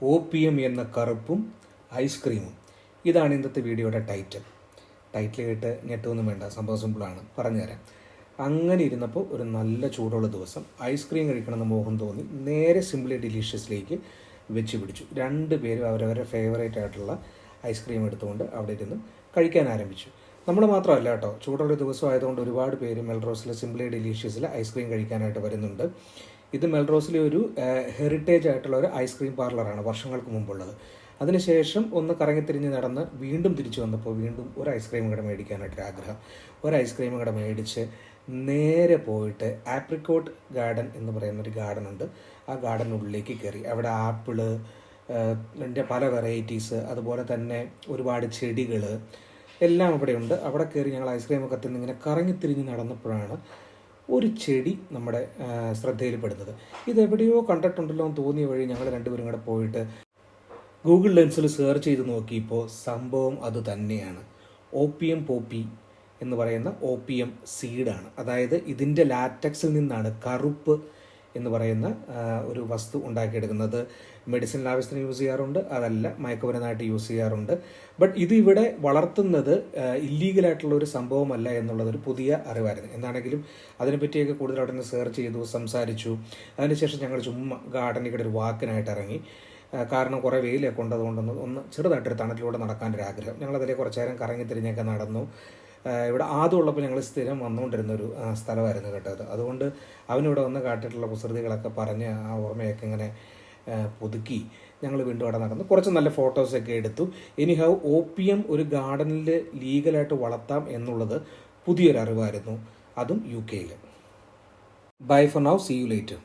OPM എന്ന കറുപ്പും ഐസ്ക്രീമും. ഇതാണ് ഇന്നത്തെ വീഡിയോയുടെ ടൈറ്റിൽ കേട്ട് ഞെട്ടൊന്നും വേണ്ട, സംഭവം സിമ്പിളാണ്, പറഞ്ഞുതരാം. അങ്ങനെ ഇരുന്നപ്പോൾ ഒരു നല്ല ചൂടുള്ള ദിവസം ഐസ്ക്രീം കഴിക്കണമെന്ന് മോഹം തോന്നി. നേരെ സിംപ്ലി ഡിലീഷ്യസിലേക്ക് വെച്ച് പിടിച്ചു. രണ്ടുപേരും അവരവരുടെ ഫേവറേറ്റ് ആയിട്ടുള്ള ഐസ്ക്രീം എടുത്തുകൊണ്ട് അവിടെ ഇരുന്ന് കഴിക്കാൻ ആരംഭിച്ചു. നമ്മൾ മാത്രമല്ല കേട്ടോ, ചൂടുള്ള ദിവസം ആയതുകൊണ്ട് ഒരുപാട് പേര് മെൽറോസിലെ സിംപ്ലി ഡിലീഷ്യസിൽ ഐസ്ക്രീം കഴിക്കാനായിട്ട് വരുന്നുണ്ട്. ഇത് മെൽറോസിലെ ഒരു ഹെറിറ്റേജ് ആയിട്ടുള്ള ഒരു ഐസ്ക്രീം പാർലറാണ്, വർഷങ്ങൾക്ക് മുമ്പുള്ളത്. അതിനുശേഷം ഒന്ന് കറങ്ങിത്തിരിഞ്ഞ് നടന്ന് വീണ്ടും തിരിച്ചു വന്നപ്പോൾ വീണ്ടും ഒരു ഐസ്ക്രീം കൂടെ മേടിക്കാനായിട്ടൊരാഗ്രഹം. ഒരു ഐസ്ക്രീം കൂടെ മേടിച്ച് നേരെ പോയിട്ട് ആപ്രിക്കോട്ട് ഗാർഡൻ എന്ന് പറയുന്നൊരു ഗാർഡൻ ഉണ്ട്. ആ ഗാർഡനുള്ളിലേക്ക് കയറി. അവിടെ ആപ്പിള്, പല വെറൈറ്റീസ്, അതുപോലെ തന്നെ ഒരുപാട് ചെടികൾ എല്ലാം അവിടെയുണ്ട്. അവിടെ കയറി ഞങ്ങൾ ഐസ്ക്രീമൊക്കെ തിന്ന് ഇങ്ങനെ കറങ്ങിത്തിരിഞ്ഞ് നടന്നപ്പോഴാണ് ഒരു ചെടി നമ്മുടെ ശ്രദ്ധയിൽപ്പെടുന്നത്. ഇതെവിടെയോ കണ്ടിട്ടുണ്ടല്ലോ എന്ന് തോന്നിയ വഴി ഞങ്ങൾ രണ്ടുപേരും കൂടെ പോയിട്ട് ഗൂഗിൾ ലെൻസിൽ സെർച്ച് ചെയ്ത് നോക്കിയപ്പോൾ സംഭവം അത് തന്നെയാണ്. ഓപ്പിയം പോപ്പി എന്ന് പറയുന്ന ഓപ്പിയം സീഡാണ്. അതായത് ഇതിൻ്റെ ലാറ്റക്സിൽ നിന്നാണ് കറുപ്പ് എന്ന് പറയുന്ന ഒരു വസ്തു ഉണ്ടാക്കിയെടുക്കുന്നത്. മെഡിസിൻ ആവശ്യത്തിന് യൂസ് ചെയ്യാറുണ്ട്, അതല്ല മയക്കുമരുന്നായിട്ട് യൂസ് ചെയ്യാറുണ്ട്. ബട്ട് ഇത് ഇവിടെ വളർത്തുന്നത് ഇല്ലീഗലായിട്ടുള്ള ഒരു സംഭവമല്ല എന്നുള്ളതൊരു പുതിയ അറിവായിരുന്നു. എന്താണെങ്കിലും അതിനെപ്പറ്റിയൊക്കെ കൂടുതൽ അവിടെ നിന്ന് സെർച്ച് ചെയ്തു, സംസാരിച്ചു. അതിനുശേഷം ഞങ്ങൾ ചുമ്മാ ഗാർഡനിൽ ഒരു വാക്കിനായിട്ട് ഇറങ്ങി. കാരണം കുറേ വെയിലൊക്കെ ഒന്ന് ചെറുതായിട്ടൊരു തണലിലൂടെ നടക്കാനൊരാഗ്രഹം. ഞങ്ങളതിലെ കുറച്ച് നേരം കറങ്ങിത്തിരിഞ്ഞൊക്കെ നടന്നു. ഇവിടെ ആദ്യം ഉള്ളപ്പോൾ ഞങ്ങൾ സ്ഥിരം വന്നുകൊണ്ടിരുന്നൊരു സ്ഥലമായിരുന്നു കേട്ടത്. അതുകൊണ്ട് അവനിവിടെ വന്ന് കാട്ടിയിട്ടുള്ള കുസൃതികളൊക്കെ പറഞ്ഞ് ആ ഓർമ്മയൊക്കെ ഇങ്ങനെ പുതുക്കി ഞങ്ങൾ വീണ്ടും അവിടെ നടന്നു. കുറച്ച് നല്ല ഫോട്ടോസൊക്കെ എടുത്തു. എനിഹൗ ഓപ്പിയം ഒരു ഗാർഡനിൽ ലീഗലായിട്ട് വളർത്താം എന്നുള്ളത് പുതിയൊരു അറിവായിരുന്നു, അതും UK. Bye for now, see you later.